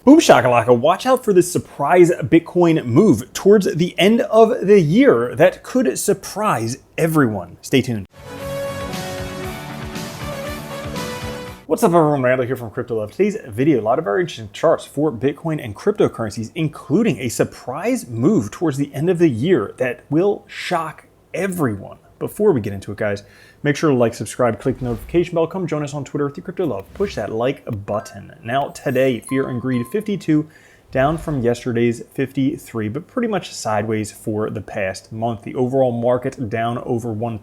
Boom shakalaka, watch out for this surprise Bitcoin move towards the end of the year that could surprise everyone. Stay tuned. What's up everyone, Randall here from Crypto Love. Today's video, a lot of very interesting charts for Bitcoin and cryptocurrencies, including a surprise move towards the end of the year that will shock everyone. Before we get into it, guys, make sure to like, subscribe, click the notification bell. Come join us on Twitter with the Crypto Love. Push that like button. Now today, fear and greed 52, down from yesterday's 53, but pretty much sideways for the past month. The overall market down over 1%.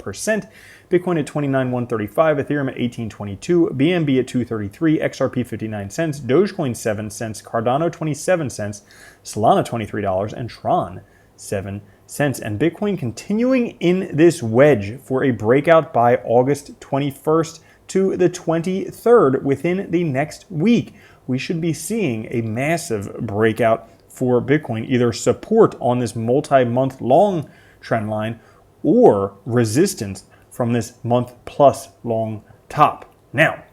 Bitcoin at 29,135, Ethereum at 1822, BNB at 233, XRP 59 cents, Dogecoin 7 cents, Cardano 27 cents, Solana $23, and Tron 7 cents. And Bitcoin continuing in this wedge for a breakout by August 21st to the 23rd within the next week. We should be seeing a massive breakout for Bitcoin, either support on this multi-month long trend line or resistance from this month plus long top. Now,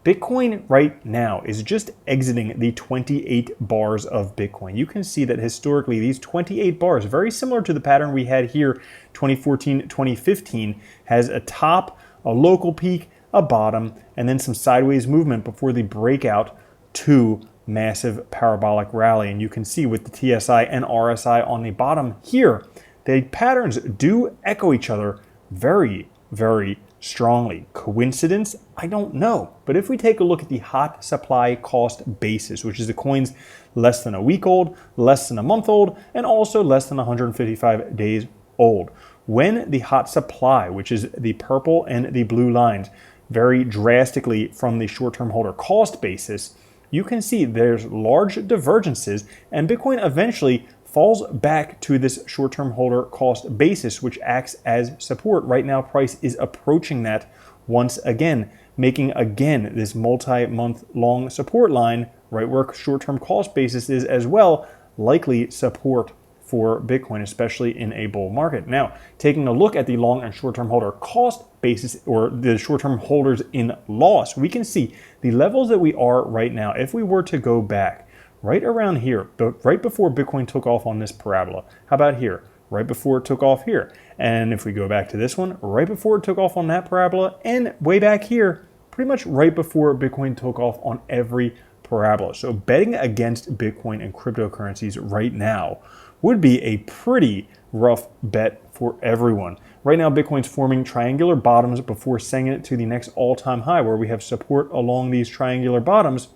Bitcoin right now is just exiting the 28 bars of Bitcoin. You can see that historically these 28 bars, very similar to the pattern we had here 2014, 2015, has a top, a local peak, a bottom, and then some sideways movement before the breakout to massive parabolic rally. And you can see with the TSI and RSI on the bottom here, the patterns do echo each other very, very strongly. Coincidence? I don't know. But if we take a look at the hot supply cost basis, which is the coins less than a week old, less than a month old, and also less than 155 days old. When the hot supply, which is the purple and the blue lines, vary drastically from the short-term holder cost basis, you can see there's large divergences, and Bitcoin eventually falls back to this short-term holder cost basis, which acts as support. Right now, price is approaching that once again, making again this multi-month long support line, right where short-term cost basis is as well, likely support for Bitcoin, especially in a bull market. Now, taking a look at the long and short-term holder cost basis, or the short-term holders in loss, we can see the levels that we are right now. If we were to go back right around here, but right before Bitcoin took off on this parabola, how about here? Right before it took off here. And if we go back to this one, right before it took off on that parabola, and way back here, pretty much right before Bitcoin took off on every parabola. So betting against Bitcoin and cryptocurrencies right now would be a pretty rough bet for everyone. Right now, Bitcoin's forming triangular bottoms before sending it to the next all-time high, where we have support along these triangular bottoms.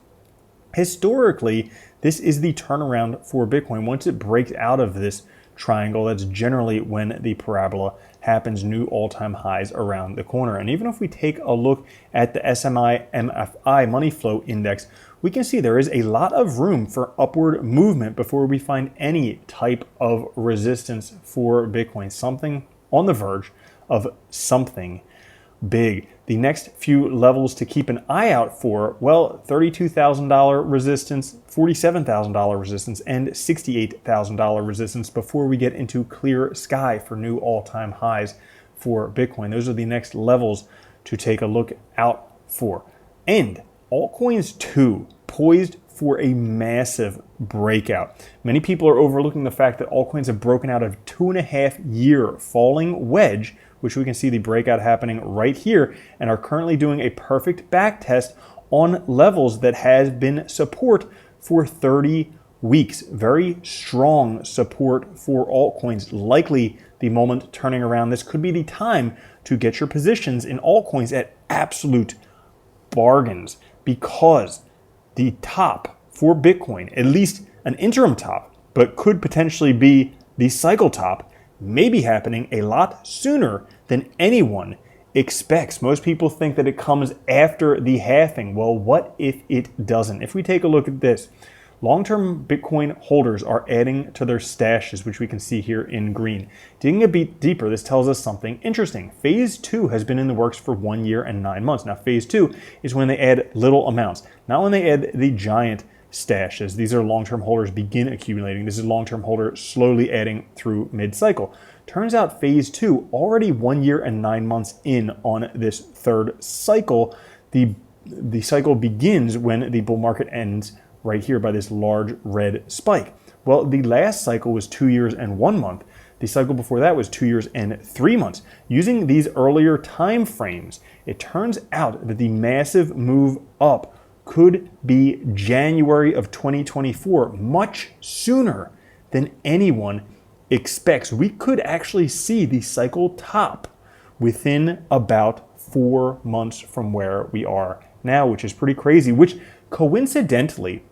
Historically, this is the turnaround for Bitcoin. Once it breaks out of this triangle, that's generally when the parabola happens, new all-time highs around the corner. And even if we take a look at the SMI MFI money flow index, we can see there is a lot of room for upward movement before we find any type of resistance for Bitcoin. Something on the verge of something big. The next few levels to keep an eye out for, well, $32,000 resistance, $47,000 resistance, and $68,000 resistance before we get into clear sky for new all-time highs for Bitcoin. Those are the next levels to take a look out for. And altcoins too, poised for a massive breakout. Many people are overlooking the fact that altcoins have broken out of a 2.5-year falling wedge, which we can see the breakout happening right here, and are currently doing a perfect back test on levels that has been support for 30 weeks. Very strong support for altcoins. Likely the moment turning around. This could be the time to get your positions in altcoins at absolute bargains, because the top for Bitcoin, at least an interim top, but could potentially be the cycle top, may be happening a lot sooner than anyone expects. Most people think that it comes after the halving. Well, what if it doesn't? If we take a look at this, long-term Bitcoin holders are adding to their stashes, which we can see here in green. Digging a bit deeper, this tells us something interesting. Phase 2 has been in the works for 1 year and 9 months. Now, phase 2 is when they add little amounts, not when they add the giant stashes. These are long-term holders begin accumulating. This is long-term holder slowly adding through mid-cycle. Turns out phase 2, already 1 year and 9 months in on this third cycle. The cycle begins when the bull market ends right here by this large red spike. Well, the last cycle was 2 years and 1 month. The cycle before that was 2 years and 3 months. Using these earlier time frames, it turns out that the massive move up could be January of 2024, much sooner than anyone expects. We could actually see the cycle top within about 4 months from where we are now, which is pretty crazy, which coincidentally,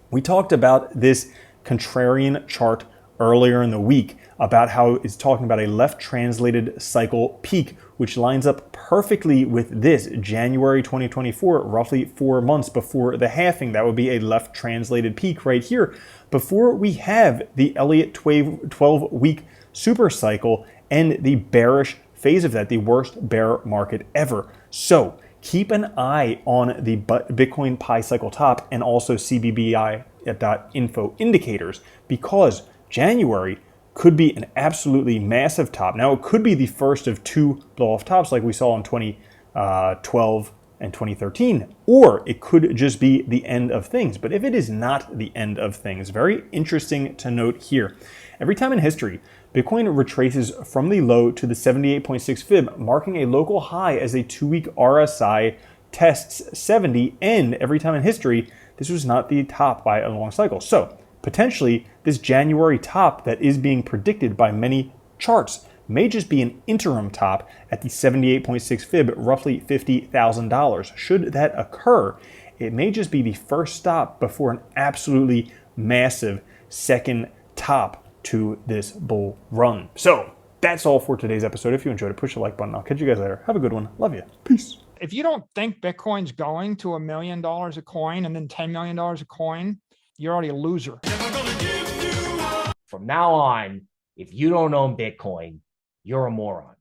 we talked about this contrarian chart earlier in the week about how it's talking about a left translated cycle peak, which lines up perfectly with this January 2024, roughly 4 months before the halving. That would be a left translated peak right here before we have the Elliott 12-week super cycle and the bearish phase of that, the worst bear market ever. So keep an eye on the Bitcoin Pi cycle top and also CBBI.info indicators, because January could be an absolutely massive top. Now, it could be the first of two blow-off tops like we saw in 2012 and 2013, or it could just be the end of things. But if it is not the end of things, very interesting to note here. Every time in history, Bitcoin retraces from the low to the 78.6 fib, marking a local high as a 2-week RSI tests 70, and every time in history, this was not the top by a long cycle. So potentially, this January top that is being predicted by many charts may just be an interim top at the 78.6 fib, roughly $50,000. Should that occur, it may just be the first stop before an absolutely massive second top to this bull run. So that's all for today's episode. If you enjoyed it, push the like button. I'll catch you guys later. Have a good one. Love you. Peace. If you don't think Bitcoin's going to $1 million a coin and then $10 million a coin, you're already a loser. From now on, if you don't own Bitcoin, you're a moron.